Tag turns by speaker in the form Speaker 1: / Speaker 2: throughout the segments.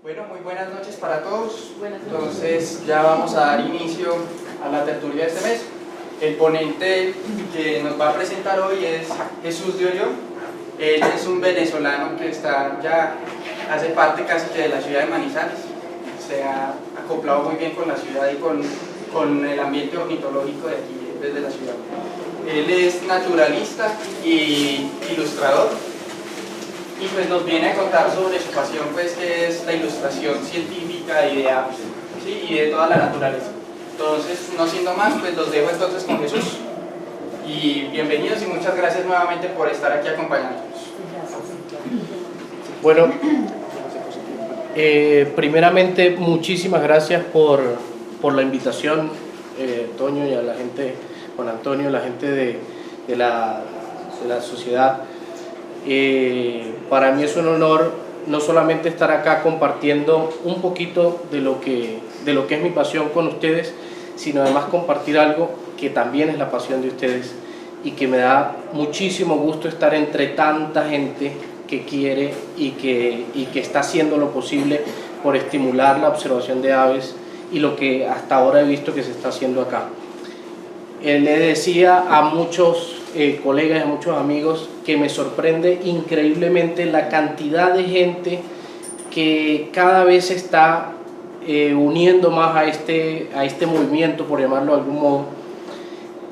Speaker 1: Bueno, muy buenas noches para todos.
Speaker 2: Buenas noches.
Speaker 1: Entonces ya vamos a dar inicio a la tertulia de este mes. El ponente que nos va a presentar hoy es Jesús de Orión. Él es un venezolano que ya hace parte casi que de la ciudad de Manizales. Se ha acoplado muy bien con la ciudad y con el ambiente ornitológico de aquí, desde la ciudad. Él es naturalista y ilustrador. Y pues nos viene a contar sobre su pasión, pues, que es la ilustración científica y de aves, ¿sí? Y de toda la naturaleza. Entonces, no siendo más, pues los dejo entonces con Jesús. Y bienvenidos y muchas gracias nuevamente por estar aquí acompañándonos.
Speaker 3: Bueno, primeramente muchísimas gracias por la invitación, Toño, y a la gente, Juan Antonio, la gente de la sociedad. Para mí es un honor no solamente estar acá compartiendo un poquito de lo que es mi pasión con ustedes, sino además compartir algo que también es la pasión de ustedes y que me da muchísimo gusto estar entre tanta gente que quiere y que está haciendo lo posible por estimular la observación de aves y lo que hasta ahora he visto que se está haciendo acá. Le decía a muchos colegas y a muchos amigos que me sorprende increíblemente la cantidad de gente que cada vez se está uniendo más a este movimiento, por llamarlo de algún modo,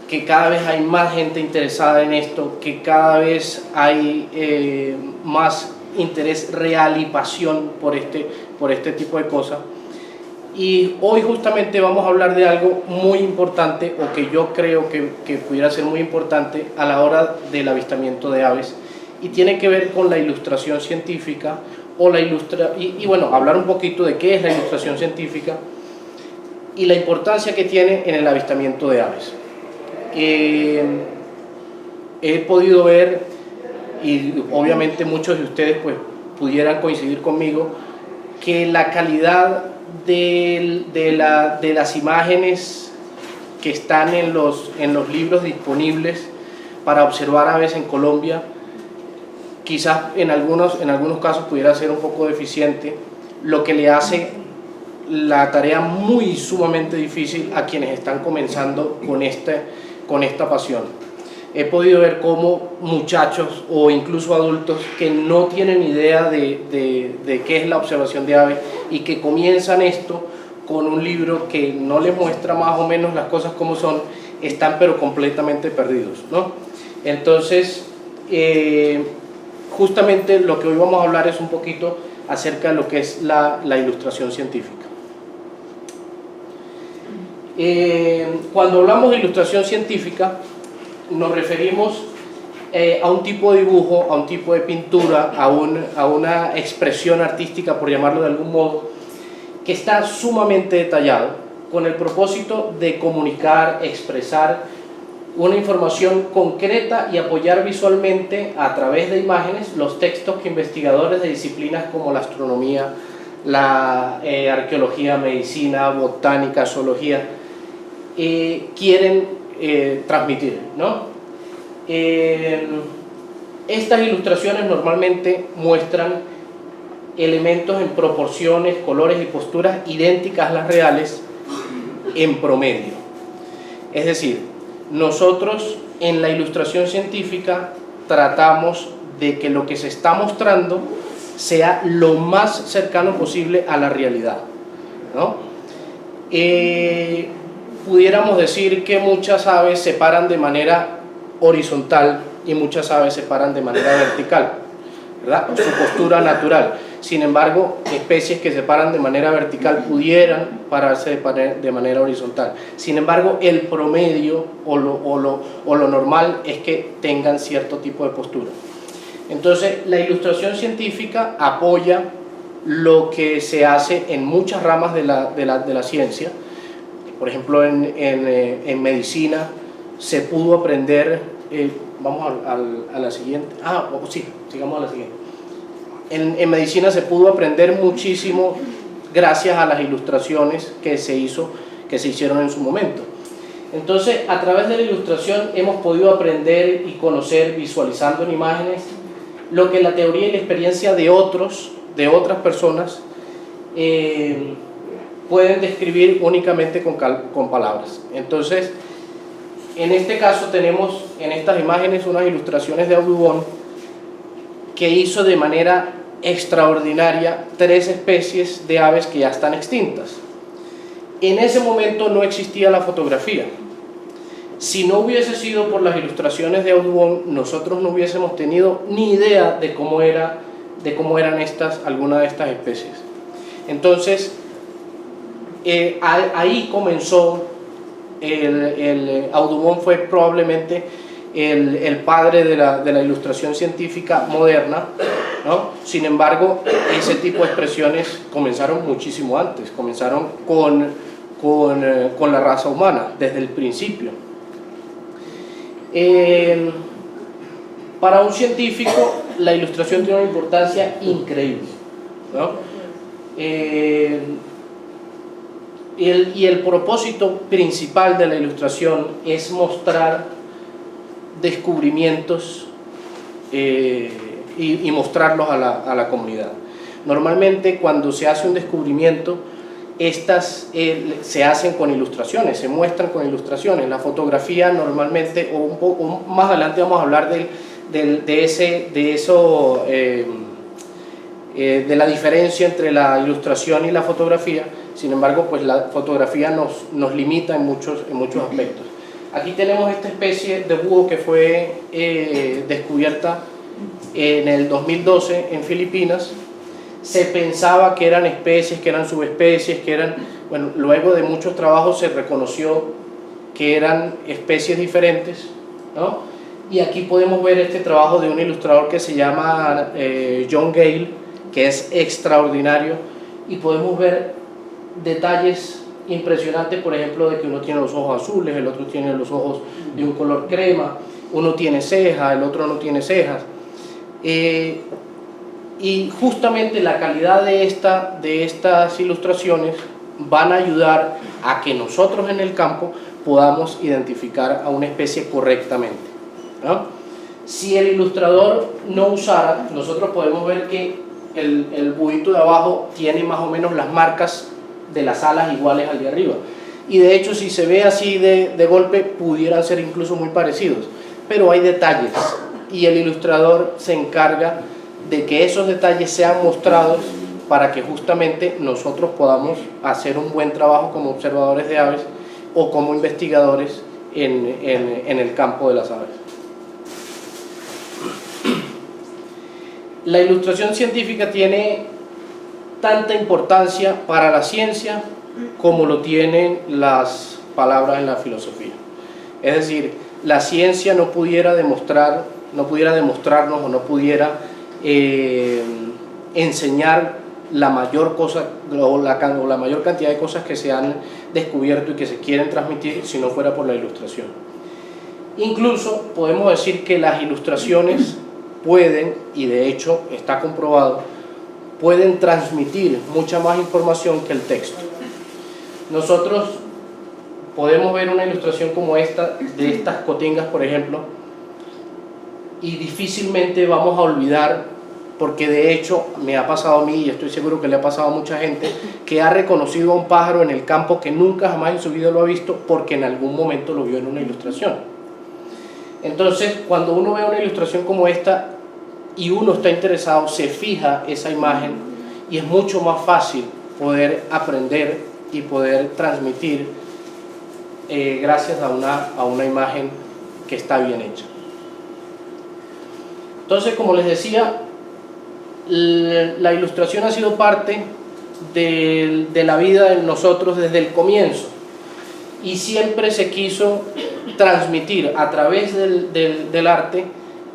Speaker 3: que cada vez hay más gente interesada en esto, que cada vez hay más interés real y pasión por este tipo de cosas. Y hoy justamente vamos a hablar de algo muy importante, o que yo creo que pudiera ser muy importante a la hora del avistamiento de aves, y tiene que ver con la ilustración científica, y bueno, hablar un poquito de qué es la ilustración científica y la importancia que tiene en el avistamiento de aves. He podido ver, y obviamente muchos de ustedes pues pudieran coincidir conmigo, que la calidad de las imágenes que están en los libros disponibles para observar aves en Colombia, quizás en algunos casos pudiera ser un poco deficiente, lo que le hace la tarea muy sumamente difícil a quienes están comenzando con esta pasión. He podido ver cómo muchachos o incluso adultos que no tienen idea de qué es la observación de aves y que comienzan esto con un libro que no les muestra más o menos las cosas como son, están pero completamente perdidos, ¿no? Entonces, justamente lo que hoy vamos a hablar es un poquito acerca de lo que es la ilustración científica. Cuando hablamos de ilustración científica, nos referimos a un tipo de dibujo, a un tipo de pintura, a una expresión artística, por llamarlo de algún modo, que está sumamente detallado, con el propósito de comunicar, expresar una información concreta y apoyar visualmente a través de imágenes los textos que investigadores de disciplinas como la astronomía, la arqueología, medicina, botánica, zoología quieren transmitir, ¿no? Estas ilustraciones normalmente muestran elementos en proporciones, colores y posturas idénticas a las reales en promedio. Es decir, nosotros en la ilustración científica tratamos de que lo que se está mostrando sea lo más cercano posible a la realidad, ¿no? Pudiéramos decir que muchas aves se paran de manera horizontal y muchas aves se paran de manera vertical, ¿verdad? Su postura natural. Sin embargo, especies que se paran de manera vertical pudieran pararse de manera horizontal. Sin embargo, el promedio o lo normal es que tengan cierto tipo de postura. Entonces, la ilustración científica apoya lo que se hace en muchas ramas de la ciencia. Por ejemplo, en medicina se pudo aprender, vamos a la siguiente, sí, sigamos a la siguiente. En medicina se pudo aprender muchísimo gracias a las ilustraciones que se hicieron en su momento. Entonces, a través de la ilustración hemos podido aprender y conocer, visualizando en imágenes, lo que la teoría y la experiencia de otras personas pueden describir únicamente con palabras. Entonces, en este caso tenemos en estas imágenes unas ilustraciones de Audubon que hizo de manera extraordinaria 3 especies de aves que ya están extintas. En ese momento no existía la fotografía. Si no hubiese sido por las ilustraciones de Audubon, nosotros no hubiésemos tenido ni idea de cómo eran algunas de estas especies. Entonces, ahí comenzó, Audubon fue probablemente el padre de la ilustración científica moderna, ¿no? Sin embargo, ese tipo de expresiones comenzaron muchísimo antes, comenzaron con la raza humana, desde el principio. Para un científico, la ilustración tiene una importancia increíble, ¿no? Y el propósito principal de la ilustración es mostrar descubrimientos y mostrarlos a la comunidad. Normalmente cuando se hace un descubrimiento, estas se hacen con ilustraciones, se muestran con ilustraciones. La fotografía normalmente, o un poco más adelante vamos a hablar de la diferencia entre la ilustración y la fotografía. Sin embargo, pues la fotografía nos limita en muchos aspectos. Aquí tenemos esta especie de búho que fue descubierta en el 2012 en Filipinas. Se pensaba que eran especies, que eran subespecies, bueno, luego de muchos trabajos se reconoció que eran especies diferentes, ¿no? Y aquí podemos ver este trabajo de un ilustrador que se llama John Gale, que es extraordinario, y podemos ver detalles impresionantes, por ejemplo, de que uno tiene los ojos azules, el otro tiene los ojos de un color crema, uno tiene cejas, el otro no tiene cejas. Y justamente la calidad de estas ilustraciones van a ayudar a que nosotros en el campo podamos identificar a una especie correctamente, ¿no? Si el ilustrador no usara, nosotros podemos ver que el buito de abajo tiene más o menos las marcas de las alas iguales al de arriba, y de hecho si se ve así de golpe pudieran ser incluso muy parecidos, pero hay detalles y el ilustrador se encarga de que esos detalles sean mostrados para que justamente nosotros podamos hacer un buen trabajo como observadores de aves o como investigadores en el campo de las aves. La ilustración científica tiene tanta importancia para la ciencia como lo tienen las palabras en la filosofía. Es decir, la ciencia no pudiera demostrarnos o no pudiera enseñar la mayor cosa o la mayor cantidad de cosas que se han descubierto y que se quieren transmitir si no fuera por la ilustración. Incluso podemos decir que las ilustraciones pueden, y de hecho está comprobado, pueden transmitir mucha más información que el texto. Nosotros podemos ver una ilustración como esta, de estas cotingas por ejemplo, y difícilmente vamos a olvidar, porque de hecho me ha pasado a mí y estoy seguro que le ha pasado a mucha gente, que ha reconocido a un pájaro en el campo que nunca jamás en su vida lo ha visto porque en algún momento lo vio en una ilustración. Entonces, cuando uno ve una ilustración como esta y uno está interesado, se fija esa imagen y es mucho más fácil poder aprender y poder transmitir gracias a una imagen que está bien hecha. Entonces, como les decía, la ilustración ha sido parte de la vida de nosotros desde el comienzo y siempre se quiso transmitir a través del arte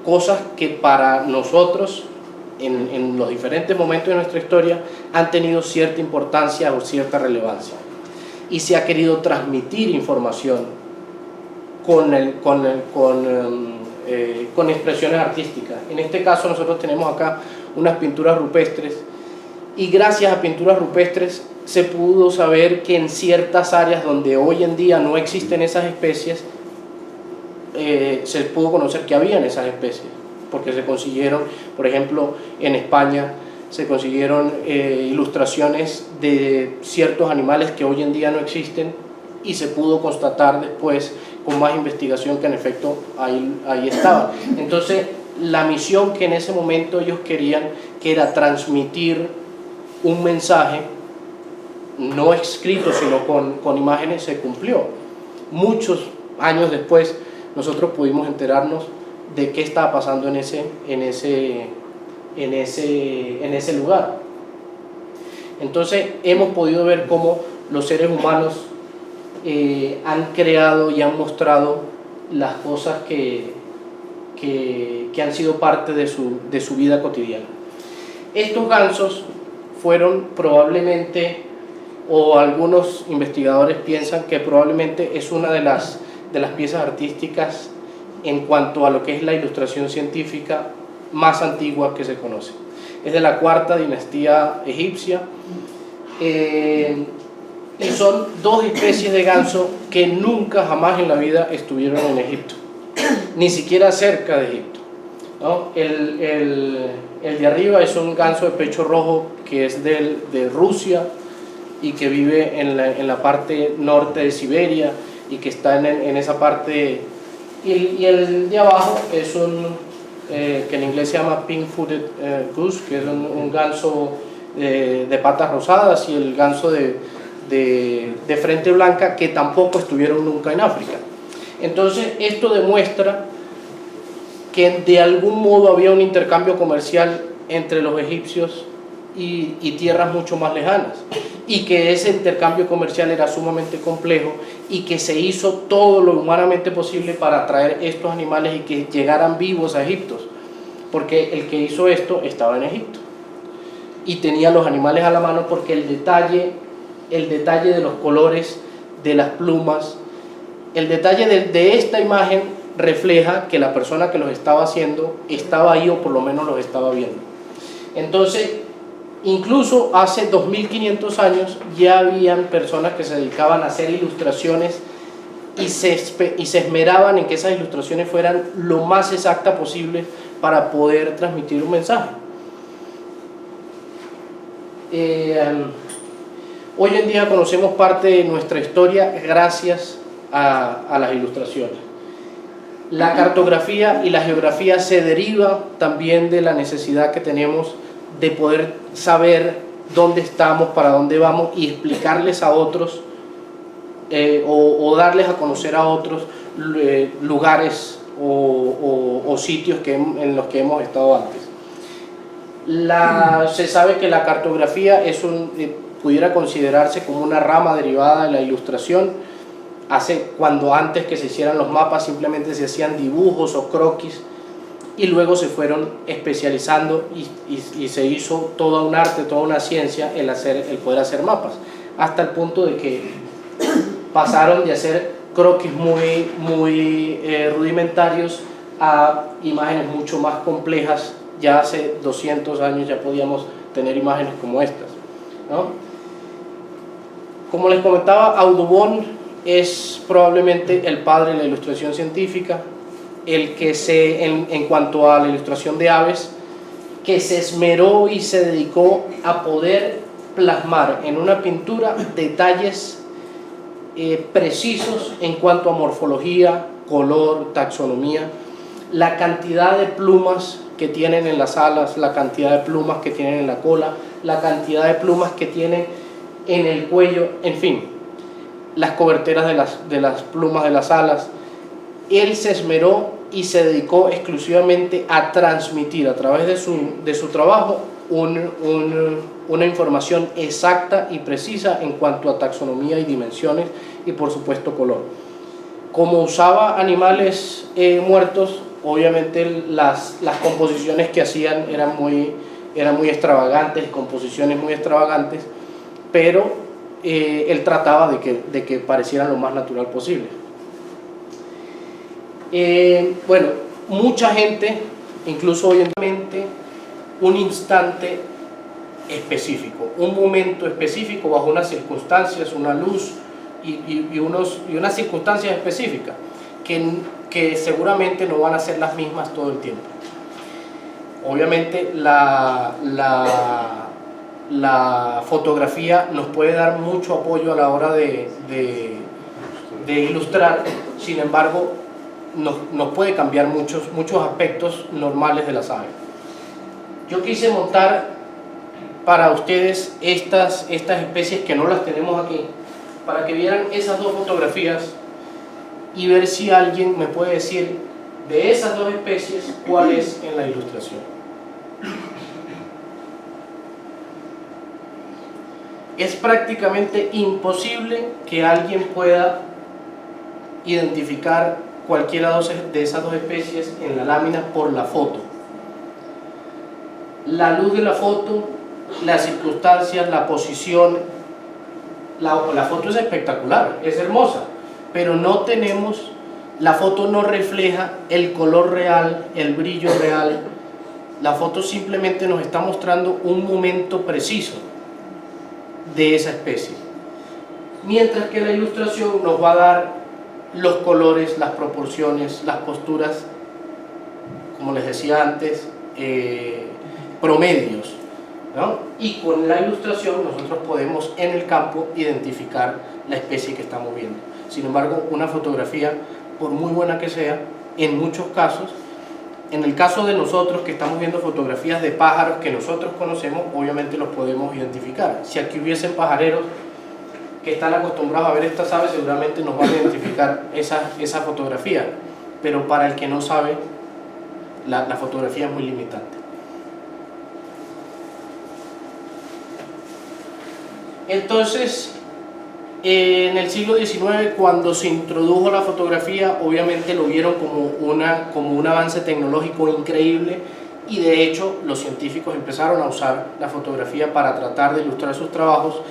Speaker 3: cosas que para nosotros en los diferentes momentos de nuestra historia han tenido cierta importancia o cierta relevancia, y se ha querido transmitir información con expresiones artísticas. En este caso nosotros tenemos acá unas pinturas rupestres, y gracias a pinturas rupestres se pudo saber que en ciertas áreas donde hoy en día no existen esas especies, se pudo conocer que habían esas especies, porque se consiguieron, por ejemplo, en España, se consiguieron ilustraciones de ciertos animales que hoy en día no existen y se pudo constatar después con más investigación que en efecto ahí estaban. Entonces la misión que en ese momento ellos querían, que era transmitir un mensaje no escrito sino con imágenes, se cumplió. Muchos años después nosotros pudimos enterarnos de qué estaba pasando en ese lugar. Entonces hemos podido ver cómo los seres humanos han creado y han mostrado las cosas que han sido parte de su vida cotidiana. Estos gansos fueron probablemente, o algunos investigadores piensan que probablemente es una de las piezas artísticas en cuanto a lo que es la ilustración científica más antigua que se conoce. Es de la cuarta dinastía egipcia y son dos especies de ganso que nunca jamás en la vida estuvieron en Egipto, ni siquiera cerca de Egipto, ¿no? El de arriba es un ganso de pecho rojo que es de Rusia y que vive en la parte norte de Siberia y que está en esa parte, y el de abajo es que en inglés se llama pink-footed goose, que es un ganso de patas rosadas, y el ganso de frente blanca, que tampoco estuvieron nunca en África. Entonces esto demuestra que de algún modo había un intercambio comercial entre los egipcios y tierras mucho más lejanas, y que ese intercambio comercial era sumamente complejo y que se hizo todo lo humanamente posible para traer estos animales y que llegaran vivos a Egipto, porque el que hizo esto estaba en Egipto y tenía los animales a la mano, porque el detalle de los colores, de las plumas, el detalle de esta imagen refleja que la persona que los estaba haciendo estaba ahí, o por lo menos los estaba viendo. Entonces, incluso hace 2500 años ya habían personas que se dedicaban a hacer ilustraciones y se esmeraban en que esas ilustraciones fueran lo más exactas posible para poder transmitir un mensaje. Hoy en día conocemos parte de nuestra historia gracias a las ilustraciones. La cartografía y la geografía se deriva también de la necesidad que tenemos de poder saber dónde estamos, para dónde vamos, y explicarles a otros o darles a conocer a otros lugares o sitios en los que hemos estado antes. Se sabe que la cartografía pudiera considerarse como una rama derivada de la ilustración. Cuando antes que se hicieran los mapas simplemente se hacían dibujos o croquis, y luego se fueron especializando y se hizo todo un arte, toda una ciencia el poder hacer mapas, hasta el punto de que pasaron de hacer croquis muy rudimentarios a imágenes mucho más complejas. Ya hace 200 años ya podíamos tener imágenes como estas, ¿no? Como les comentaba, Audubon es probablemente el padre de la ilustración científica, el que en cuanto a la ilustración de aves, que se esmeró y se dedicó a poder plasmar en una pintura detalles precisos en cuanto a morfología, color, taxonomía, la cantidad de plumas que tienen en las alas, la cantidad de plumas que tienen en la cola, la cantidad de plumas que tienen en el cuello, en fin, las coberteras de las plumas de las alas. Él se esmeró y se dedicó exclusivamente a transmitir a través de su trabajo una información exacta y precisa en cuanto a taxonomía y dimensiones, y por supuesto color. Como usaba animales muertos, obviamente las composiciones que hacían eran muy extravagantes, composiciones muy extravagantes, pero él trataba de que parecieran lo más natural posible. Bueno, mucha gente, incluso hoy en día, un instante específico, un momento específico, bajo unas circunstancias, una luz y unas circunstancias específicas que seguramente no van a ser las mismas todo el tiempo. Obviamente la fotografía nos puede dar mucho apoyo a la hora de ilustrar, sin embargo nos puede cambiar muchos aspectos normales de las aves. Yo quise montar para ustedes estas especies que no las tenemos aquí, para que vieran esas dos fotografías y ver si alguien me puede decir de esas dos especies cuál es en la ilustración. Es prácticamente imposible que alguien pueda identificar cualquiera de esas dos especies en la lámina por la foto. La luz de la foto, las circunstancias, la posición, la foto es espectacular, es hermosa, pero la foto no refleja el color real, el brillo real. La foto simplemente nos está mostrando un momento preciso de esa especie, mientras que la ilustración nos va a dar los colores, las proporciones, las posturas, como les decía antes, promedios, ¿no? Y con la ilustración nosotros podemos en el campo identificar la especie que estamos viendo. Sin embargo, una fotografía, por muy buena que sea, en muchos casos, en el caso de nosotros que estamos viendo fotografías de pájaros que nosotros conocemos, obviamente los podemos identificar. Si aquí hubiesen pajareros que están acostumbrados a ver estas aves, seguramente nos van a identificar esa fotografía, pero para el que no sabe, la fotografía es muy limitante. Entonces, en el siglo XIX, cuando se introdujo la fotografía, obviamente lo vieron como un avance tecnológico increíble, y de hecho los científicos empezaron a usar la fotografía para tratar de ilustrar sus trabajos,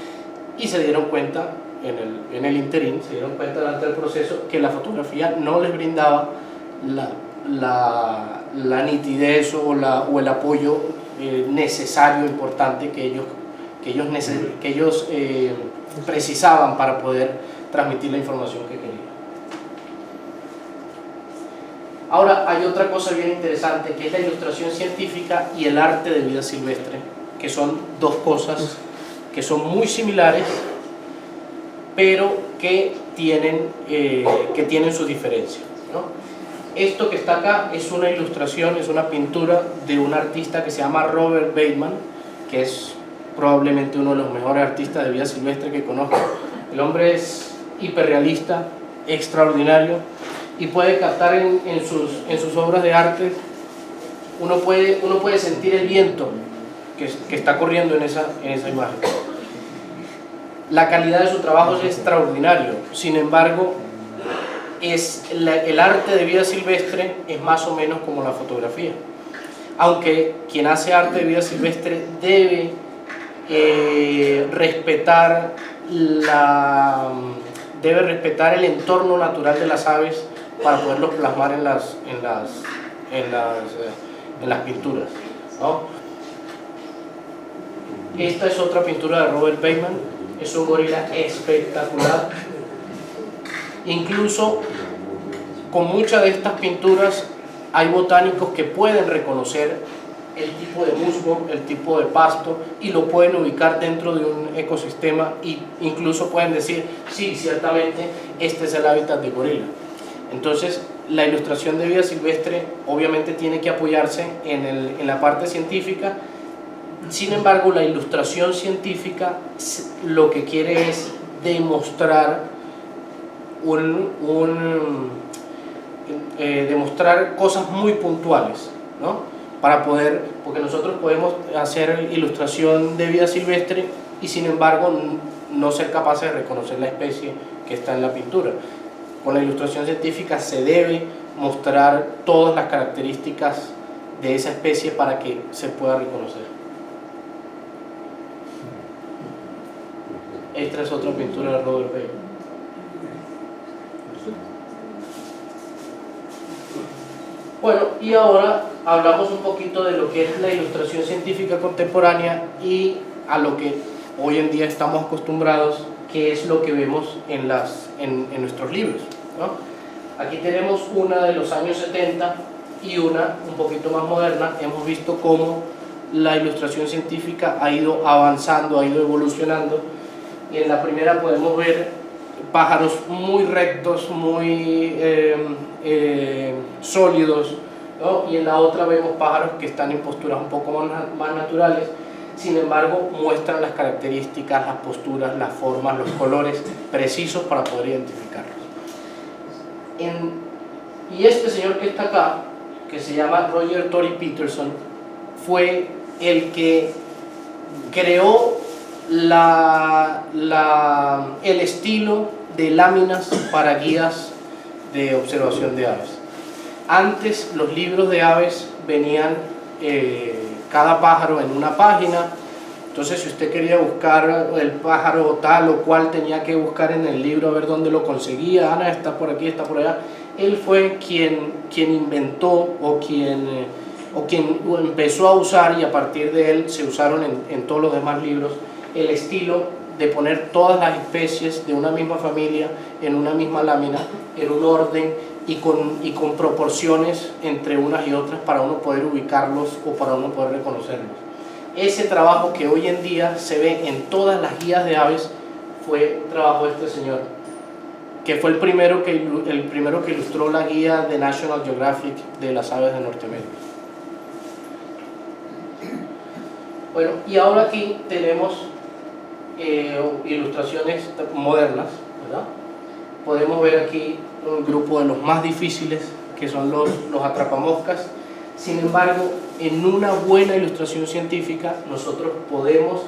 Speaker 3: y se dieron cuenta en el interín, se dieron cuenta durante el proceso que la fotografía no les brindaba la nitidez o el apoyo necesario, importante que ellos precisaban para poder transmitir la información que querían. Ahora hay otra cosa bien interesante, que es la ilustración científica y el arte de vida silvestre, que son dos cosas que son muy similares, pero que tienen sus diferencias, ¿no? Esto que está acá es una ilustración, es una pintura de un artista que se llama Robert Bateman, que es probablemente uno de los mejores artistas de vida silvestre que conozco. El hombre es hiperrealista, extraordinario, y puede captar en sus obras de arte, uno puede sentir el viento que está corriendo en esa imagen. La calidad de su trabajo es extraordinario. Sin embargo, el arte de vida silvestre es más o menos como la fotografía, aunque quien hace arte de vida silvestre debe respetar el entorno natural de las aves para poderlos plasmar en las pinturas, ¿no? Esta es otra pintura de Robert Bateman, es un gorila espectacular. Incluso con muchas de estas pinturas hay botánicos que pueden reconocer el tipo de musgo, el tipo de pasto, y lo pueden ubicar dentro de un ecosistema, e incluso pueden decir, sí, ciertamente este es el hábitat de gorila. Entonces la ilustración de vida silvestre obviamente tiene que apoyarse en la parte científica. Sin embargo, la ilustración científica lo que quiere es demostrar demostrar cosas muy puntuales, ¿no? Porque nosotros podemos hacer ilustración de vida silvestre y sin embargo no ser capaces de reconocer la especie que está en la pintura. Con la ilustración científica se debe mostrar todas las características de esa especie para que se pueda reconocer. Esta es otra pintura de Robert Bateman. Bueno, y ahora hablamos un poquito de lo que es la ilustración científica contemporánea y a lo que hoy en día estamos acostumbrados, que es lo que vemos en nuestros libros, ¿no? Aquí tenemos una de los años 70 y una un poquito más moderna. Hemos visto cómo la ilustración científica ha ido avanzando, ha ido evolucionando, y en la primera podemos ver pájaros muy rectos, muy sólidos, ¿no? Y en la otra vemos pájaros que están en posturas un poco más naturales. Sin embargo, muestran las características, las posturas, las formas, los colores precisos para poder identificarlos. Y este señor que está acá, que se llama Roger Tory Peterson, fue el que creó el estilo de láminas para guías de observación de aves. Antes los libros de aves venían cada pájaro en una página. Entonces, si usted quería buscar el pájaro tal o cual, tenía que buscar en el libro a ver dónde lo conseguía. Ana está por aquí, está por allá. Él fue quien inventó o quien empezó a usar, y a partir de él se usaron en todos los demás libros, el estilo de poner todas las especies de una misma familia en una misma lámina, en un orden y con proporciones entre unas y otras, para uno poder ubicarlos o para uno poder reconocerlos. Ese trabajo que hoy en día se ve en todas las guías de aves fue trabajo de este señor, que fue el primero que ilustró la guía de National Geographic de las aves de Norteamérica. Bueno, y ahora aquí tenemos ilustraciones modernas, ¿verdad? Podemos ver aquí un grupo de los más difíciles, que son los atrapamoscas. Sin embargo, en una buena ilustración científica nosotros podemos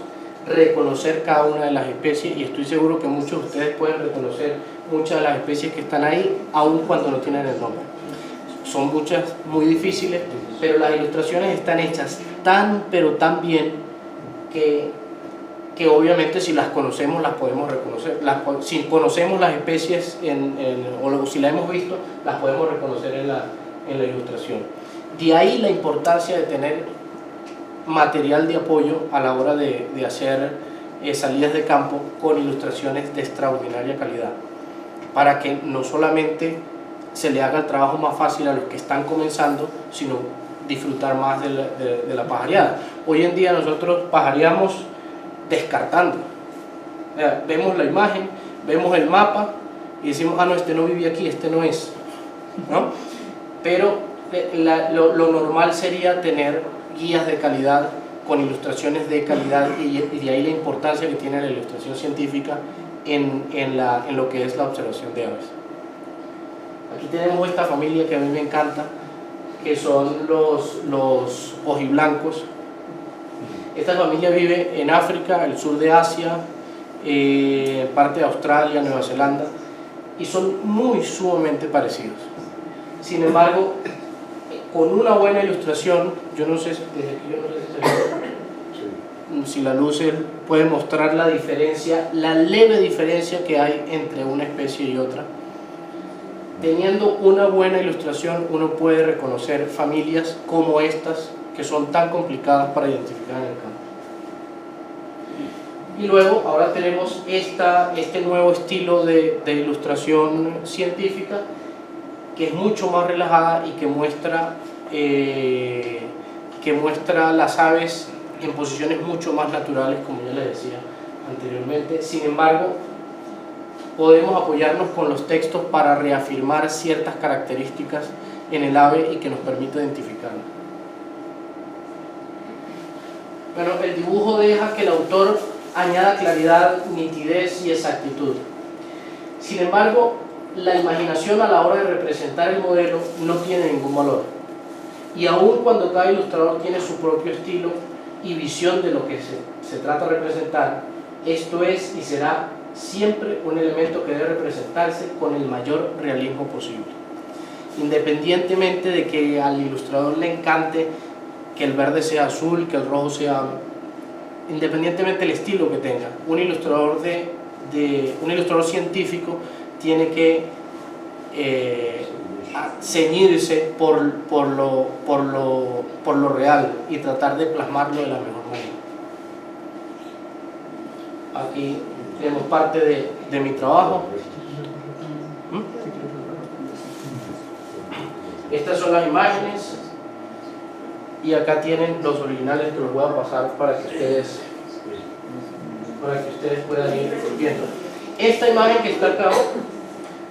Speaker 3: reconocer cada una de las especies, y estoy seguro que muchos de ustedes pueden reconocer muchas de las especies que están ahí, aun cuando no tienen el nombre. Son muchas muy difíciles, pero las ilustraciones están hechas tan pero tan bien que obviamente si las conocemos las podemos reconocer. Si conocemos las especies o si las hemos visto, las podemos reconocer en la ilustración. De ahí la importancia de tener material de apoyo a la hora de hacer salidas de campo con ilustraciones de extraordinaria calidad, para que no solamente se le haga el trabajo más fácil a los que están comenzando, sino disfrutar más de la pajareada. Hoy en día nosotros pajareamos descartando. Vemos la imagen, vemos el mapa y decimos, ah no, este no vive aquí, este no es, ¿no? Pero lo normal sería tener guías de calidad con ilustraciones de calidad, y de ahí la importancia que tiene la ilustración científica en lo que es la observación de aves. Aquí tenemos esta familia que a mí me encanta, que son los ojiblancos. Esta familia vive en África, el sur de Asia, parte de Australia, Nueva Zelanda, y son sumamente parecidos. Sin embargo, con una buena ilustración, yo no sé si la luz puede mostrar la diferencia, la leve diferencia que hay entre una especie y otra. Teniendo una buena ilustración, uno puede reconocer familias como estas, que son tan complicadas para identificar en el campo. Y luego, ahora tenemos este nuevo estilo de ilustración científica, que es mucho más relajada y que muestra las aves en posiciones mucho más naturales, como ya les decía anteriormente. Sin embargo, podemos apoyarnos con los textos para reafirmar ciertas características en el ave y que nos permita identificarla. Bueno, el dibujo deja que el autor añada claridad, nitidez y exactitud. Sin embargo, la imaginación a la hora de representar el modelo no tiene ningún valor. Y aun cuando cada ilustrador tiene su propio estilo y visión de lo que se trata de representar, esto es y será siempre un elemento que debe representarse con el mayor realismo posible. Independientemente de que al ilustrador le encante que el verde sea azul, que el rojo sea... Independientemente del estilo que tenga, un ilustrador científico tiene que ceñirse por lo real y tratar de plasmarlo de la mejor manera. Aquí tenemos parte de mi trabajo. Estas son las imágenes y acá tienen los originales que los voy a pasar para que ustedes puedan ir viendo. Esta imagen que está acá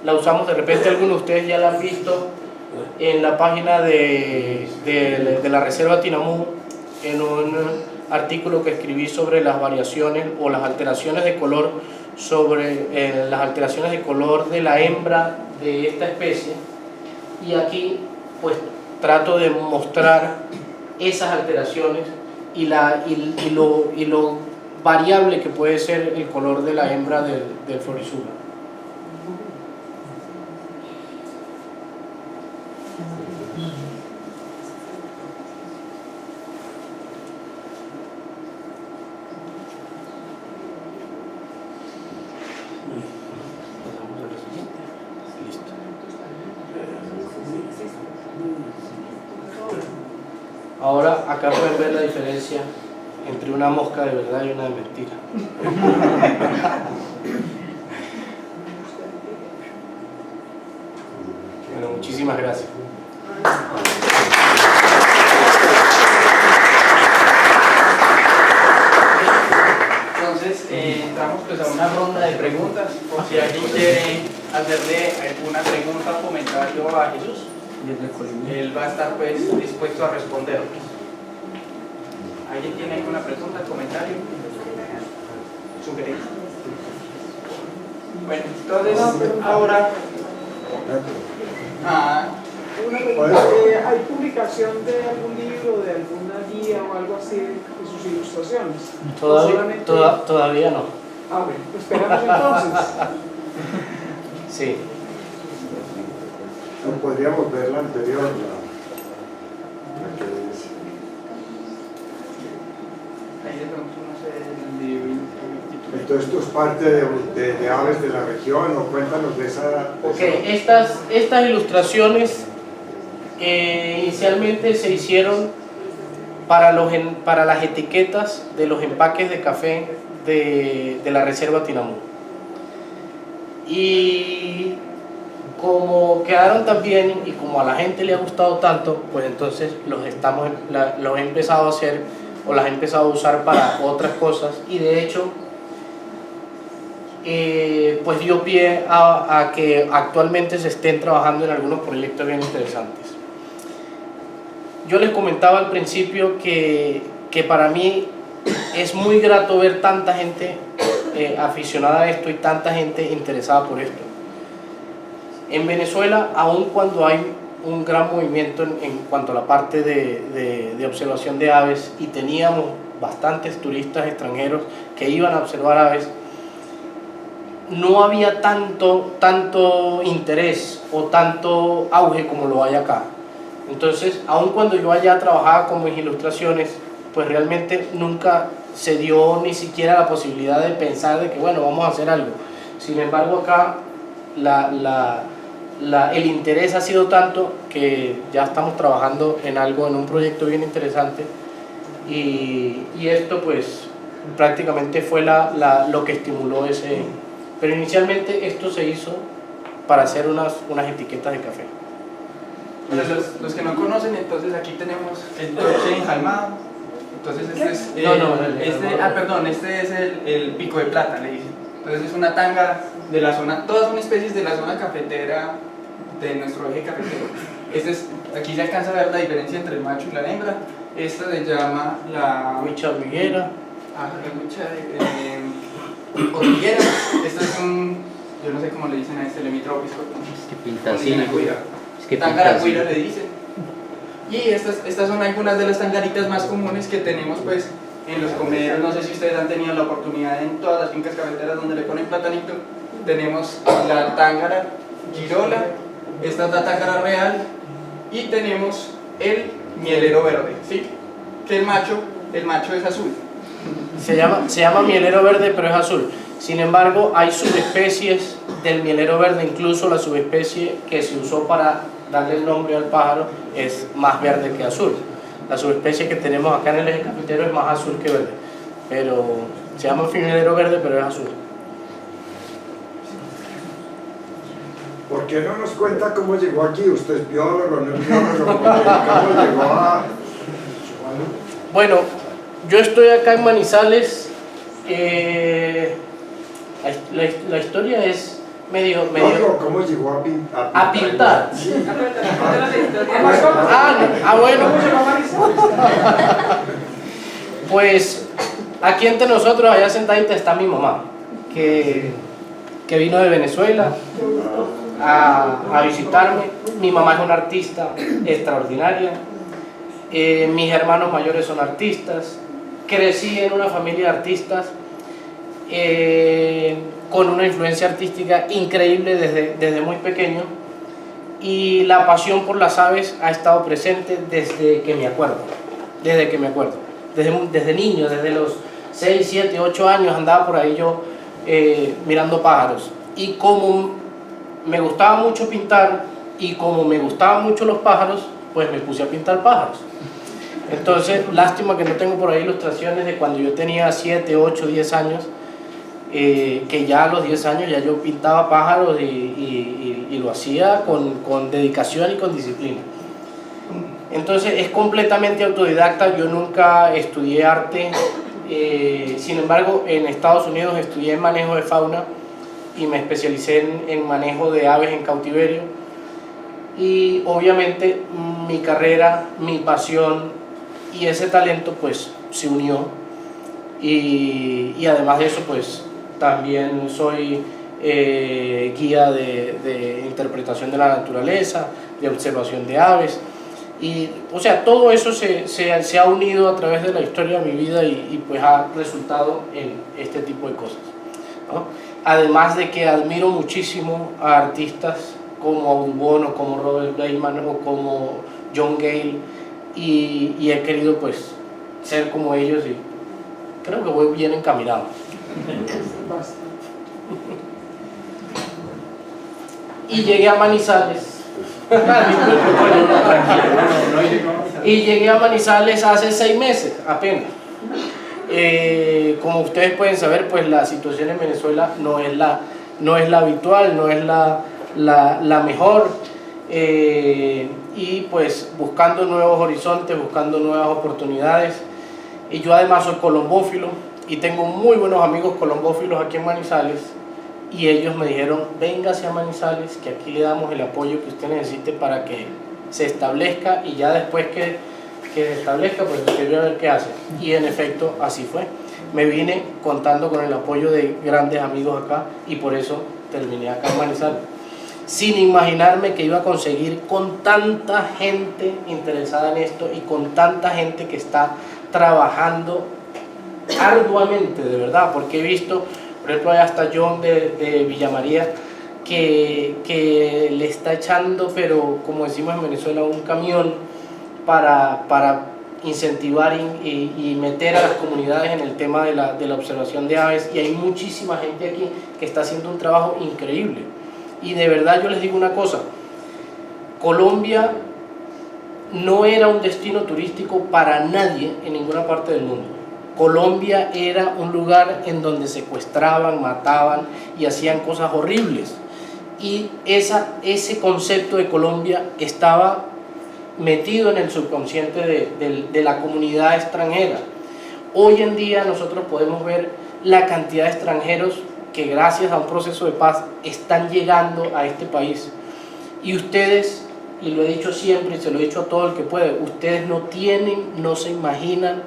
Speaker 3: la usamos, de repente algunos de ustedes ya la han visto en la página de la Reserva Tinamú, en un artículo que escribí sobre las variaciones o las alteraciones de color, sobre las alteraciones de color de la hembra de esta especie, y aquí pues trato de mostrar esas alteraciones y lo variable que puede ser el color de la hembra del Florisula. Ahora acá pueden ver la diferencia entre una mosca de verdad y una de mentira. Bueno, muchísimas gracias.
Speaker 1: Entonces entramos pues a una ronda de preguntas, por si alguien quiere hacerle alguna pregunta o comentario a Jesús, él va a estar pues dispuesto a responderlos. ¿Alguien tiene alguna pregunta, comentario, sugerencia? Bueno, entonces ahora
Speaker 2: ¿hay publicación de algún libro, de alguna guía o algo así de sus ilustraciones?
Speaker 3: Todavía no.
Speaker 2: Ah, bueno, esperamos entonces.
Speaker 3: Sí.
Speaker 4: No, podríamos ver la anterior, la que dice.
Speaker 1: ahí de pronto no sé el título.
Speaker 4: Entonces esto es parte de aves de la región, o cuéntanos de esa...
Speaker 3: Ok, estas ilustraciones inicialmente se hicieron para las etiquetas de los empaques de café de la Reserva Tinamú. Y como quedaron tan bien y como a la gente le ha gustado tanto, pues entonces los he empezado a hacer o las he empezado a usar para otras cosas, y de hecho pues dio pie a que actualmente se estén trabajando en algunos proyectos bien interesantes. Yo les comentaba al principio que para mí es muy grato ver tanta gente aficionada a esto y tanta gente interesada por esto. En Venezuela, aun cuando hay un gran movimiento en cuanto a la parte de observación de aves, y teníamos bastantes turistas extranjeros que iban a observar aves, no había tanto interés o tanto auge como lo hay acá. Entonces, aun cuando yo allá trabajaba con mis ilustraciones, pues realmente nunca se dio ni siquiera la posibilidad de pensar de que bueno, vamos a hacer algo. Sin embargo, acá el interés ha sido tanto que ya estamos trabajando en algo, en un proyecto bien interesante, y esto pues prácticamente fue lo que estimuló ese. Pero inicialmente esto se hizo para hacer unas etiquetas de café.
Speaker 1: Para los que no conocen, entonces aquí tenemos el broche enjalmado. Entonces este es este es el pico de plata, le dicen. Entonces es una tanga de la zona, todas son especies de la zona cafetera de nuestro eje cafetero. Aquí se alcanza a ver la diferencia entre el macho y la hembra. Esta se llama la
Speaker 3: Huicha hormiguera.
Speaker 1: la huicha hormiguera. Esto es yo no sé cómo le dicen a este lemítropis.
Speaker 5: Es que pinta así. Es que
Speaker 1: Tangaracuira le dicen. Y estas son algunas de las tangaritas más comunes que tenemos pues en los comederos. No sé si ustedes han tenido la oportunidad en todas las fincas cafeteras donde le ponen platanito. Tenemos la tángara girola, esta es la tángara real, y tenemos el mielero verde, ¿sí? Que el macho es azul.
Speaker 3: Se llama mielero verde, pero es azul. Sin embargo, hay subespecies del mielero verde, incluso la subespecie que se usó para darle el nombre al pájaro es más verde que azul. La subespecie que tenemos acá en el eje cafetero es más azul que verde, pero se llama mielero verde, pero es azul.
Speaker 4: ¿Por qué no nos cuenta cómo llegó aquí? Usted es biólogo, no es biólogo, ¿cómo llegó a...?
Speaker 3: Bueno, yo estoy acá en Manizales. La historia es medio
Speaker 4: ¿Cómo llegó a pintar?
Speaker 3: a pintar.
Speaker 4: Sí.
Speaker 3: Bueno. Pues aquí entre nosotros, allá sentadita, está mi mamá, que vino de Venezuela a visitarme. Mi mamá es una artista extraordinaria. Mis hermanos mayores son artistas. Crecí en una familia de artistas con una influencia artística increíble desde muy pequeño, y la pasión por las aves ha estado presente desde que me acuerdo. Desde niño, desde los 6, 7, 8 años andaba por ahí yo mirando pájaros, y como me gustaba mucho pintar y como me gustaban mucho los pájaros, pues me puse a pintar pájaros. Entonces, lástima que no tengo por ahí ilustraciones de cuando yo tenía 7, 8, 10 años, que ya a los 10 años ya yo pintaba pájaros y lo hacía con dedicación y con disciplina. Entonces es completamente autodidacta. Yo nunca estudié arte, sin embargo en Estados Unidos estudié manejo de fauna y me especialicé en manejo de aves en cautiverio, y obviamente mi carrera, mi pasión y ese talento pues se unió, y además de eso pues también soy guía de interpretación de la naturaleza, de observación de aves, y o sea, todo eso se ha unido a través de la historia de mi vida, y pues ha resultado en este tipo de cosas, ¿no? Además de que admiro muchísimo a artistas como Audubon o como Robert Blayman o como John Gale, y he querido pues ser como ellos, y creo que voy bien encaminado. Y llegué a Manizales. Y llegué a Manizales hace 6 meses apenas. Como ustedes pueden saber, pues la situación en Venezuela no es la habitual, no es la mejor, y pues buscando nuevos horizontes, buscando nuevas oportunidades. Y yo además soy colombófilo y tengo muy buenos amigos colombófilos aquí en Manizales, y ellos me dijeron: véngase a Manizales, que aquí le damos el apoyo que usted necesite para que se establezca, y ya después que se establezca pues usted ve a ver qué hace. Y en efecto así fue. Me vine contando con el apoyo de grandes amigos acá, y por eso terminé acá en Manizales, sin imaginarme que iba a conseguir con tanta gente interesada en esto y con tanta gente que está trabajando arduamente, de verdad, porque he visto, por ejemplo, allá está John de Villa María, que le está echando, pero como decimos en Venezuela, un camión para incentivar y meter a las comunidades en el tema de la observación de aves, y hay muchísima gente aquí que está haciendo un trabajo increíble. Y de verdad yo les digo una cosa: Colombia no era un destino turístico para nadie en ninguna parte del mundo. Colombia era un lugar en donde secuestraban, mataban y hacían cosas horribles, y ese concepto de Colombia estaba metido en el subconsciente de la comunidad extranjera. Hoy en día nosotros podemos ver la cantidad de extranjeros que gracias a un proceso de paz están llegando a este país, y ustedes, y lo he dicho siempre y se lo he dicho a todo el que puede, ustedes no se imaginan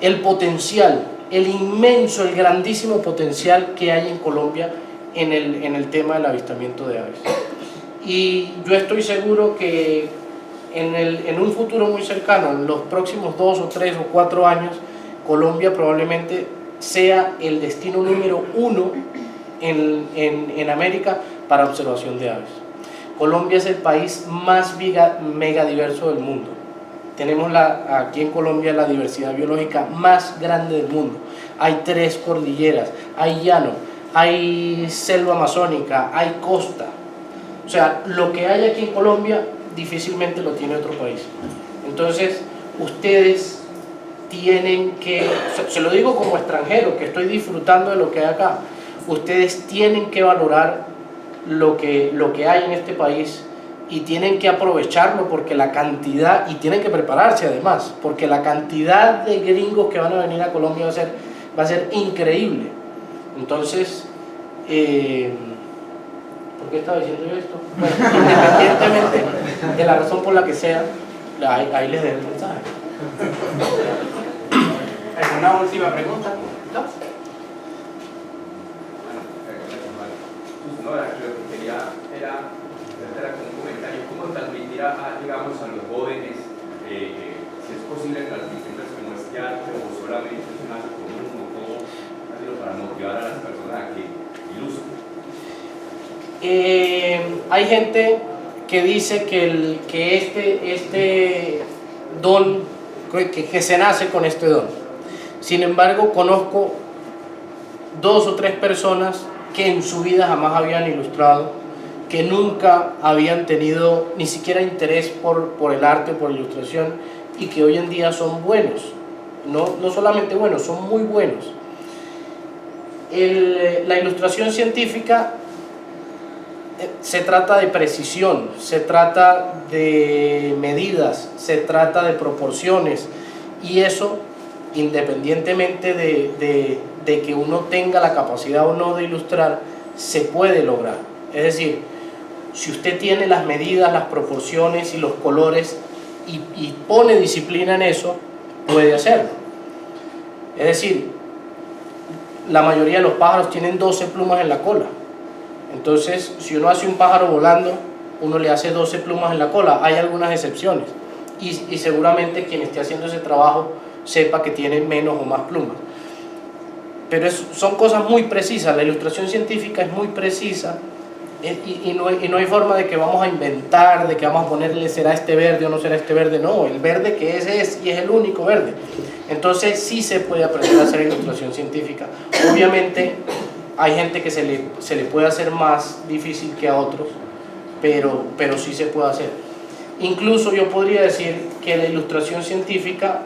Speaker 3: el potencial, el inmenso, el grandísimo potencial que hay en Colombia en el tema del avistamiento de aves. Y yo estoy seguro que en un futuro muy cercano, en los próximos 2 o 3 o 4 años, Colombia probablemente sea el destino número 1 en América para observación de aves. Colombia es el país más megadiverso del mundo. Tenemos aquí en Colombia la diversidad biológica más grande del mundo. Hay 3 cordilleras, hay llano, hay selva amazónica, hay costa. O sea, lo que hay aquí en Colombia difícilmente lo tiene otro país. Entonces, ustedes tienen que, se lo digo como extranjero, que estoy disfrutando de lo que hay acá, ustedes tienen que valorar lo que hay en este país y tienen que aprovecharlo porque la cantidad, y tienen que prepararse además, porque la cantidad de gringos que van a venir a Colombia va a ser increíble. Entonces, ¿por qué estaba diciendo yo esto? Bueno, independientemente de la razón por la que sea, ahí les dejo el mensaje.
Speaker 1: ¿Alguna última pregunta? ¿No?
Speaker 6: No, lo que quería era como un comentario, cómo transmitir digamos, a los jóvenes, si es posible transmitirles como este arte o solamente es un acto común o cómo hacerlo para motivar a las personas a que ilustren.
Speaker 3: Hay gente que dice que este don, que se nace con este don. Sin embargo, conozco 2 o 3 personas que en su vida jamás habían ilustrado, que nunca habían tenido ni siquiera interés por el arte o por la ilustración, y que hoy en día son buenos, no solamente buenos, son muy buenos. La ilustración científica se trata de precisión, se trata de medidas, se trata de proporciones, y eso, independientemente de que uno tenga la capacidad o no de ilustrar, se puede lograr. Es decir, si usted tiene las medidas, las proporciones y los colores y pone disciplina en eso, puede hacerlo. Es decir, la mayoría de los pájaros tienen 12 plumas en la cola. Entonces, si uno hace un pájaro volando, uno le hace 12 plumas en la cola. Hay algunas excepciones, y seguramente quien esté haciendo ese trabajo sepa que tiene menos o más plumas. Pero son cosas muy precisas. La ilustración científica es muy precisa, y no hay forma de que vamos a inventar, de que vamos a ponerle será este verde o no será este verde. No, el verde que es y es el único verde. Entonces sí se puede aprender a hacer ilustración científica. Obviamente hay gente que se le puede hacer más difícil que a otros, pero sí se puede hacer. Incluso yo podría decir que la ilustración científica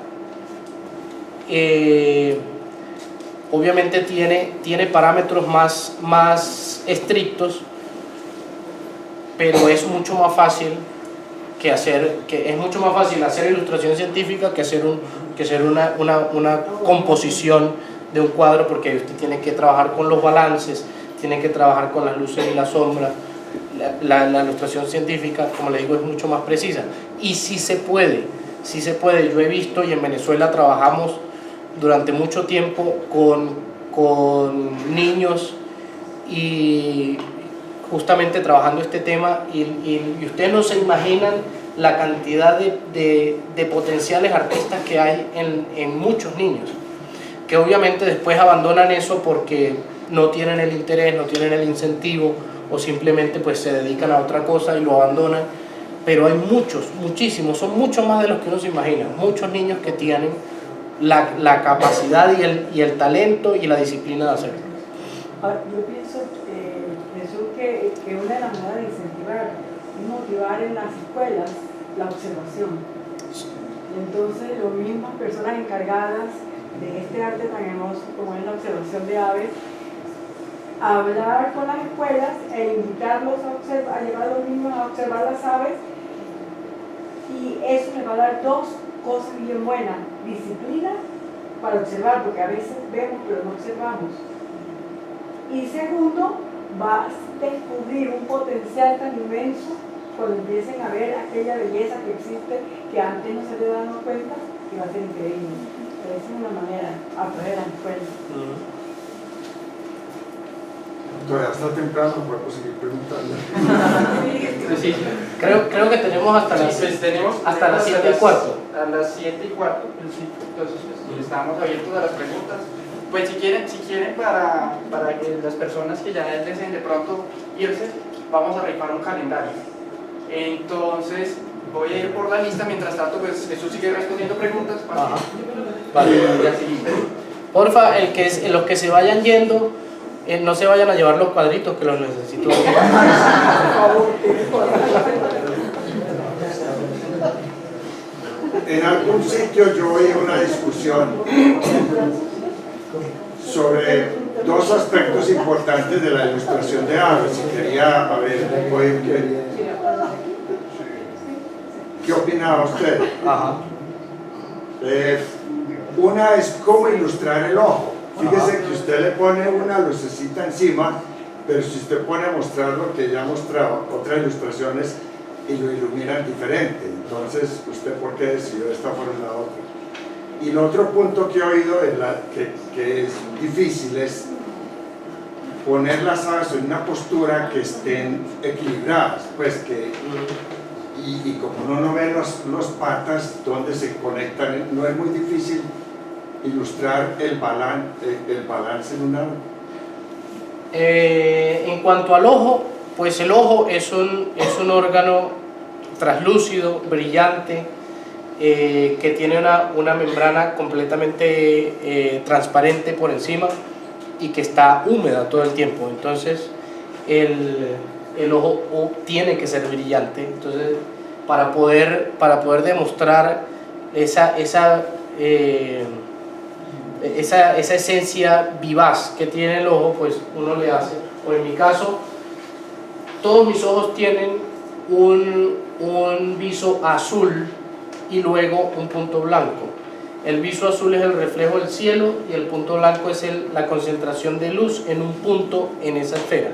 Speaker 3: obviamente tiene parámetros más estrictos, pero es mucho más fácil hacer ilustración científica que hacer una composición de un cuadro, porque usted tiene que trabajar con los balances, tiene que trabajar con las luces y las sombras. La ilustración científica, como le digo, es mucho más precisa, y sí se puede. Yo he visto, y en Venezuela trabajamos durante mucho tiempo con niños, y justamente trabajando este tema, y ustedes no se imaginan la cantidad de potenciales artistas que hay en muchos niños, que obviamente después abandonan eso porque no tienen el interés, no tienen el incentivo, o simplemente pues se dedican a otra cosa y lo abandonan. Pero hay muchísimos, son muchos más de los que uno se imagina, muchos niños que tienen la capacidad y el talento y la disciplina de hacerlo.
Speaker 7: Yo pienso, Jesús, que una de las maneras de incentivar y motivar en las escuelas la observación. Y entonces las mismas personas encargadas de este arte tan hermoso como es la observación de aves, hablar con las escuelas e invitarlos a llevar a los niños a observar las aves, y eso les va a dar 2 cosas bien buenas: disciplina para observar, porque a veces vemos pero no observamos, y segundo, va a descubrir un potencial tan inmenso cuando empiecen a ver aquella belleza que existe, que antes no se le daban cuenta, que va a ser increíble. Pero esa es una manera de atraer a la escuela.
Speaker 4: Todavía está temprano, podemos seguir preguntando.
Speaker 1: Sí.
Speaker 3: Creo que tenemos hasta las 7:15.
Speaker 1: A las 7:15. Entonces, pues, estamos abiertos a las preguntas. Pues si quieren para que las personas que ya deseen de pronto irse, vamos a rifar un calendario. Entonces voy a ir por la lista, mientras tanto pues Jesús sigue respondiendo preguntas para
Speaker 3: Ajá. Vale. Porfa, los que se vayan yendo, no se vayan a llevar los cuadritos, que los necesito.
Speaker 4: En algún sitio yo oí una discusión sobre dos aspectos importantes de la ilustración de aves. Quería oír qué opinaba usted.
Speaker 3: Ajá.
Speaker 4: Una es cómo ilustrar el ojo. Fíjese que usted le pone una lucecita encima, pero si usted pone a mostrar lo que ya mostraba, otras ilustraciones, y lo iluminan diferente. Entonces, ¿usted por qué decidió esta forma y la otra? Y el otro punto que he oído, que es difícil, es poner las aves en una postura que estén equilibradas, pues que, y como uno no ve los patas donde se conectan, no es muy difícil ilustrar el balance en un ave.
Speaker 3: En cuanto al ojo, pues el ojo es un órgano traslúcido, brillante, que tiene una membrana completamente transparente por encima y que está húmeda todo el tiempo. Entonces el ojo tiene que ser brillante. Entonces para poder demostrar esa esencia vivaz que tiene el ojo, pues uno le hace, o en mi caso, todos mis ojos tienen un viso azul y luego un punto blanco. El viso azul es el reflejo del cielo y el punto blanco es la concentración de luz en un punto en esa esfera.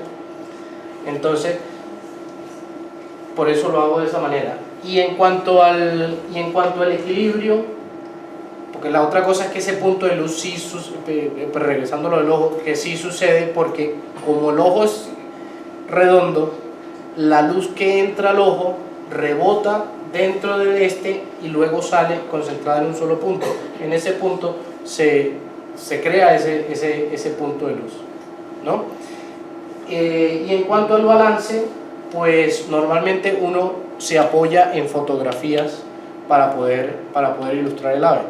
Speaker 3: Entonces, por eso lo hago de esa manera. Y en cuanto al equilibrio, porque la otra cosa es que ese punto de luz sí, regresando a lo del ojo, que sí sucede porque como el ojo es redondo, la luz que entra al ojo rebota dentro de este y luego sale concentrada en un solo punto. En ese punto se crea ese punto de luz, ¿no? Y en cuanto al balance, pues normalmente uno se apoya en fotografías para poder ilustrar el ave.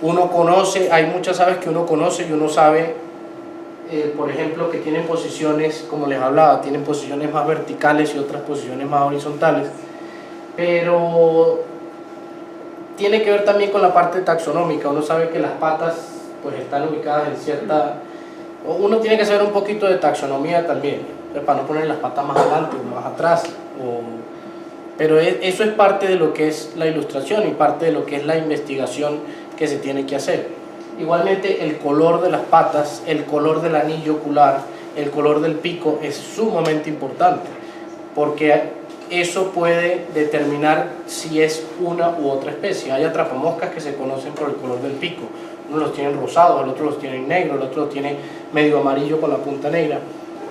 Speaker 3: Uno conoce, hay muchas aves que uno conoce y uno sabe, por ejemplo, que tienen posiciones, como les hablaba, tienen posiciones más verticales y otras posiciones más horizontales, pero tiene que ver también con la parte taxonómica. Uno sabe que las patas pues están ubicadas en cierta... Uno tiene que saber un poquito de taxonomía también, para no poner las patas más adelante o más atrás, pero eso es parte de lo que es la ilustración y parte de lo que es la investigación que se tiene que hacer. Igualmente el color de las patas, el color del anillo ocular, el color del pico es sumamente importante, porque eso puede determinar si es una u otra especie. Hay atrapamoscas que se conocen por el color del pico. Unos los tienen rosados, el otro los tiene negro, el otro los tiene medio amarillo con la punta negra.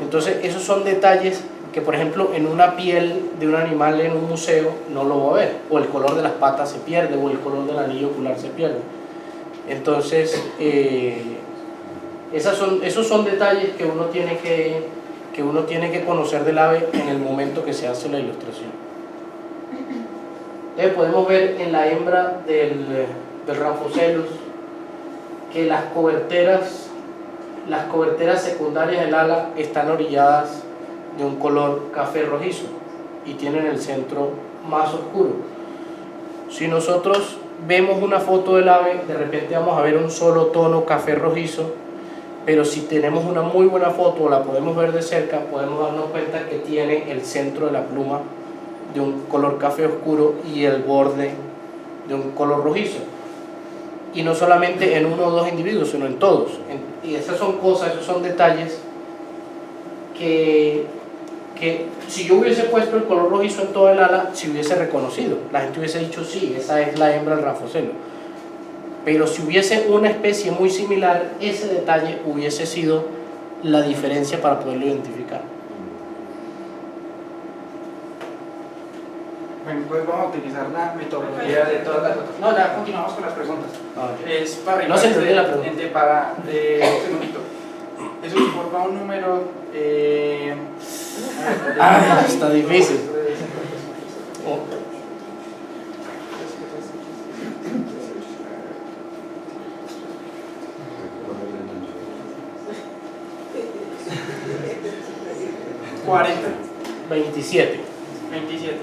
Speaker 3: Entonces esos son detalles que, por ejemplo, en una piel de un animal en un museo no lo va a ver, o el color de las patas se pierde, o el color del anillo ocular se pierde. Entonces esos son detalles que uno tiene que conocer del ave en el momento que se hace la ilustración. Podemos ver en la hembra del Rhamphochelys que las coberteras secundarias del ala están orilladas de un color café rojizo y tienen el centro más oscuro. Si nosotros vemos una foto del ave, de repente vamos a ver un solo tono café rojizo, pero si tenemos una muy buena foto o la podemos ver de cerca, podemos darnos cuenta que tiene el centro de la pluma de un color café oscuro y el borde de un color rojizo. Y no solamente en uno o dos individuos, sino en todos. Y esas son cosas, esos son detalles que si yo hubiese puesto el color rojizo en toda el ala, se hubiese reconocido. La gente hubiese dicho, sí, esa es la hembra del Rhamphochelys. Pero si hubiese una especie muy similar, ese detalle hubiese sido la diferencia para poderlo identificar.
Speaker 1: Bueno, pues vamos a utilizar la metodología de todas las otras. No, ya continuamos con las preguntas. Es para
Speaker 3: no se entendió la pregunta.
Speaker 1: Un segundito. Eso es por favor un número.
Speaker 3: Está difícil.
Speaker 1: 40.
Speaker 3: 27.
Speaker 1: 27.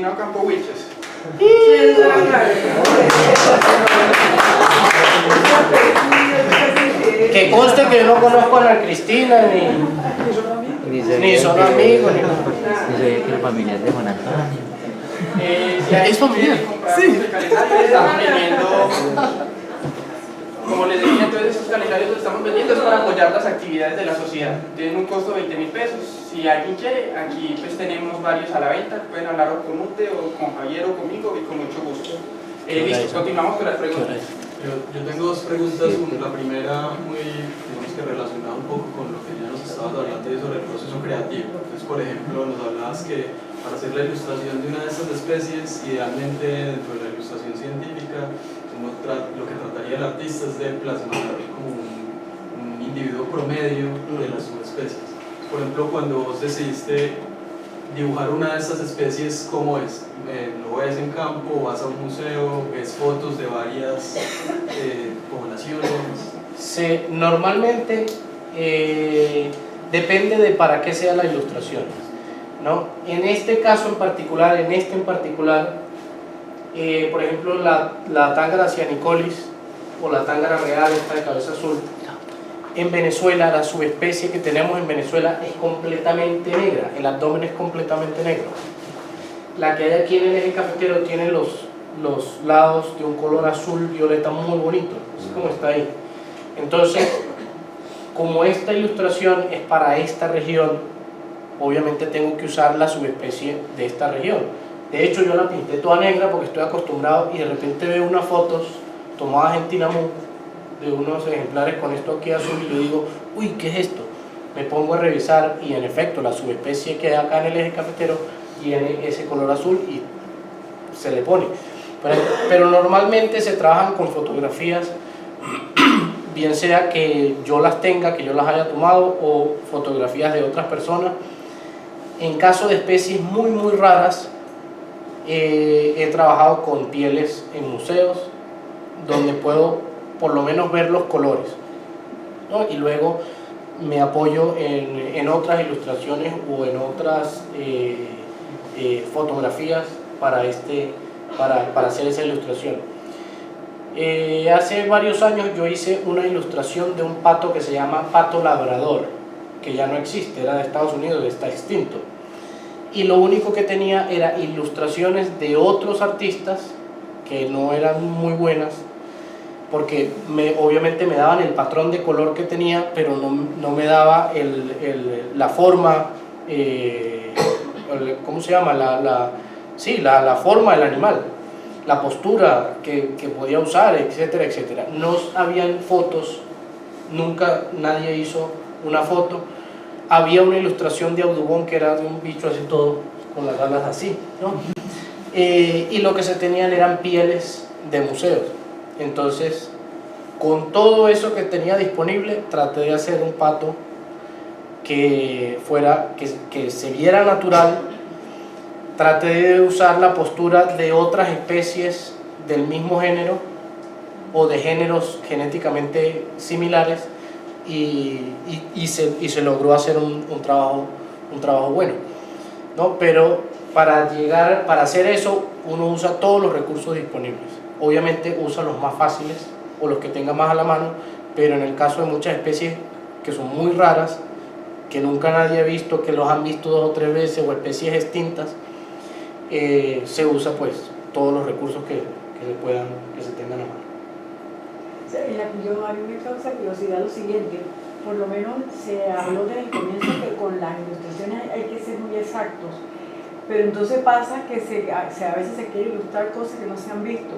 Speaker 1: Cristina Ocampo Wilches.
Speaker 3: Que conste que yo no conozco a la Cristina ni son amigos ni nada.
Speaker 5: Ni sabía que era familiar de Juan Antonio.
Speaker 3: ¿Es familiar?
Speaker 1: Sí. Estamos vendiendo, como les decía, entonces esos calendarios los estamos vendiendo es para apoyar las actividades de la sociedad. Tienen un costo de 20.000 pesos. Si alguien quiere, aquí pues tenemos varios a la venta. Pueden hablar o con Ute o con Javier o conmigo y con mucho gusto. Listo, continuamos con las preguntas.
Speaker 8: Yo tengo dos preguntas. La primera, muy, digamos que relacionada un poco con lo que ya nos estabas hablando sobre el proceso creativo. Entonces, por ejemplo, nos hablabas que para hacer la ilustración de una de estas especies, idealmente dentro de la ilustración científica, lo que trataría el artista es de plasmar como un individuo promedio de las subespecies. Por ejemplo, cuando vos decidiste dibujar una de estas especies, ¿cómo es? ¿Lo ves en campo? ¿Vas a un museo? ¿Ves fotos de varias poblaciones?
Speaker 3: Sí, normalmente depende de para qué sea la ilustración, ¿no? En este caso en particular, por ejemplo, la tángara cianicolis o la tángara real, esta de cabeza azul, en Venezuela, la subespecie que tenemos en Venezuela es completamente negra, el abdomen es completamente negro. La que hay aquí en el eje cafetero tiene los lados de un color azul violeta muy bonito, así como está ahí. Entonces, como esta ilustración es para esta región, obviamente tengo que usar la subespecie de esta región. De hecho, yo la pinté toda negra porque estoy acostumbrado y de repente veo unas fotos tomadas en Tinamú de unos ejemplares con esto aquí azul y yo digo, uy, ¿qué es esto? Me pongo a revisar y en efecto la subespecie que hay acá en el eje cafetero tiene ese color azul y se le pone. Pero normalmente se trabajan con fotografías, bien sea que yo las tenga, que yo las haya tomado, o fotografías de otras personas. En caso de especies muy muy raras, he trabajado con pieles en museos, donde puedo por lo menos ver los colores, ¿no? Y luego me apoyo en otras ilustraciones o en otras fotografías para hacer esa ilustración. Hace varios años yo hice una ilustración de un pato que se llama pato labrador, que ya no existe, era de Estados Unidos, está extinto. Y lo único que tenía era ilustraciones de otros artistas que no eran muy buenas, porque obviamente me daban el patrón de color que tenía, pero no me daba la forma, ¿cómo se llama? La forma del animal, la postura que podía usar, etcétera, etcétera. No habían fotos, nunca nadie hizo una foto. Había una ilustración de Audubon que era de un bicho así todo, con las alas así, ¿no? Y lo que se tenían eran pieles de museos. Entonces, con todo eso que tenía disponible, traté de hacer un pato que se viera natural. Traté de usar la postura de otras especies del mismo género o de géneros genéticamente similares y se logró hacer un trabajo bueno, ¿no? Pero para hacer eso uno usa todos los recursos disponibles. Obviamente usa los más fáciles o los que tenga más a la mano, pero en el caso de muchas especies que son muy raras, que nunca nadie ha visto, que los han visto 2 o 3 veces, o especies extintas, se usa pues todos los recursos que se tengan a mano.
Speaker 7: A mí me causa curiosidad lo siguiente, por lo menos se habló desde el comienzo que con las ilustraciones hay que ser muy exactos, pero entonces pasa que a veces se quiere ilustrar cosas que no se han visto.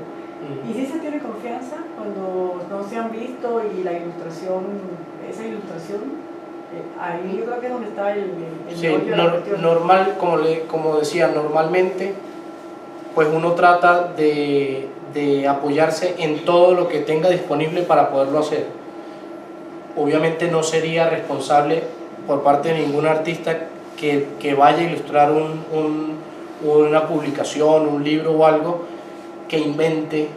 Speaker 7: ¿Y si se tiene confianza cuando no se han visto y esa ilustración, ahí yo creo que es donde está el
Speaker 3: sí,
Speaker 7: de la cuestión?
Speaker 3: Normal, como decía, normalmente pues uno trata de apoyarse en todo lo que tenga disponible para poderlo hacer. Obviamente no sería responsable por parte de ningún artista que vaya a ilustrar una publicación, un libro o algo, que invente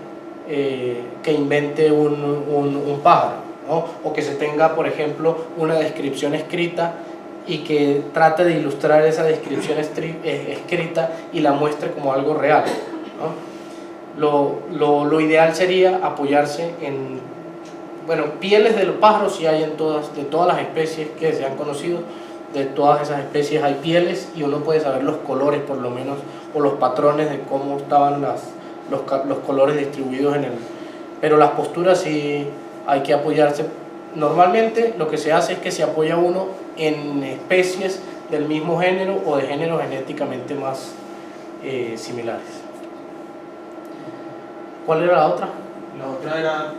Speaker 3: un pájaro, ¿no? O que se tenga, por ejemplo, una descripción escrita y que trate de ilustrar esa descripción escrita y la muestre como algo real, ¿no? Lo ideal sería apoyarse en, bueno, pieles de los pájaros sí hay de todas las especies que se han conocido. De todas esas especies hay pieles y uno puede saber los colores por lo menos, o los patrones de cómo estaban los colores distribuidos en el... Pero las posturas sí hay que apoyarse. Normalmente lo que se hace es que se apoya uno en especies del mismo género o de géneros genéticamente más similares. ¿Cuál era la otra?
Speaker 8: La otra era,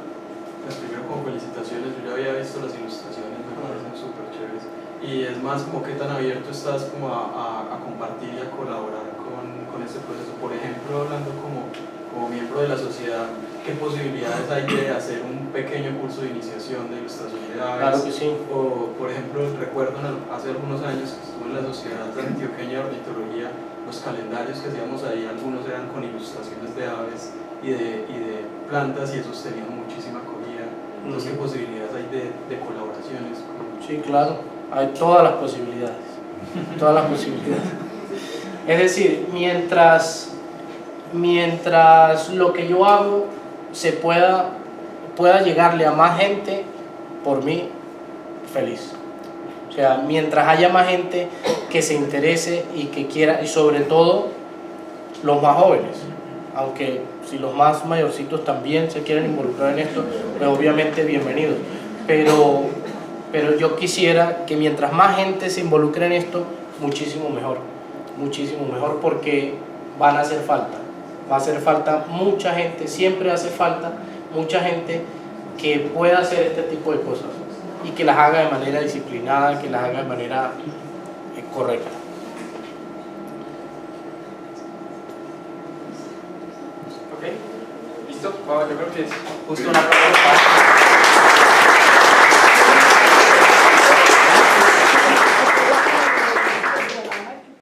Speaker 8: pues primero como felicitaciones, yo ya había visto las ilustraciones, me parecen súper chéveres. Y es más como qué tan abierto estás como a compartir y a colaborar con este proceso. Por ejemplo, hablando como miembro de la sociedad, ¿qué posibilidades hay de hacer un pequeño curso de iniciación de ilustración de aves?
Speaker 3: Claro que sí.
Speaker 8: O, por ejemplo, recuerdo hace algunos años que estuve en la Sociedad Antioqueña de Ornitología, los calendarios que hacíamos ahí, algunos eran con ilustraciones de aves y de plantas, y esos tenían muchísima acogida. Entonces, ¿qué posibilidades hay de colaboraciones?
Speaker 3: Sí, claro, hay todas las posibilidades, todas las posibilidades. Es decir, mientras lo que yo hago se pueda llegarle a más gente, por mí, feliz. O sea, mientras haya más gente que se interese y que quiera, y sobre todo los más jóvenes, aunque si los más mayorcitos también se quieren involucrar en esto, pues obviamente bienvenidos. Pero yo quisiera que mientras más gente se involucre en esto, muchísimo mejor, porque van a hacer falta. Va a hacer falta mucha gente, siempre hace falta mucha gente que pueda hacer este tipo de cosas y que las haga de manera disciplinada, que las haga de manera correcta.
Speaker 1: ¿Ok? ¿Listo? Bueno, yo creo que es justo una pregunta.